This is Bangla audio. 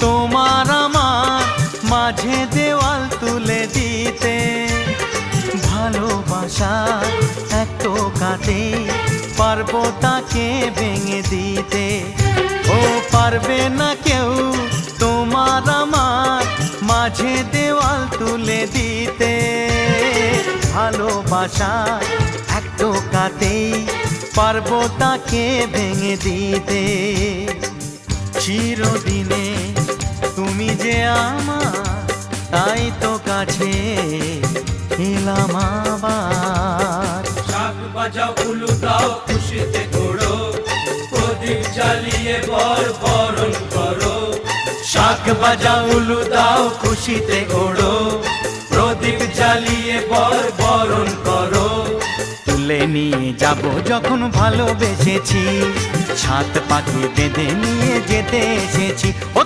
তোমার আমার মাঝে দেওয়াল তুলে দিতে। ভালোবাসা এক টোকাতে পারবো তাকে ভেঙে দিতে। ও পারবে না কেউ তোমার আমার মাঝে দেওয়াল তুলে দিতে। ভালোবাসা এক টোকাতেই পারবো তাকে ভেঙে দিতে। চিরদিনে তুমি যে আমার, তাই তো কাছে এলাম আবার। শাক বাজাও উলু দাও খুশিতে ঘোড়ো, প্রদীপ জ্বালিয়ে বরণ করো। শাক বাজাও উলু দাও খুশিতে ঘোড়ো, প্রদীপ জ্বালিয়ে বরণ করো। তুলে নিয়ে যাব যখন ভালোবেসেছি, ছাদ পাখি বেঁধে নিয়ে যেতে এসেছি। ও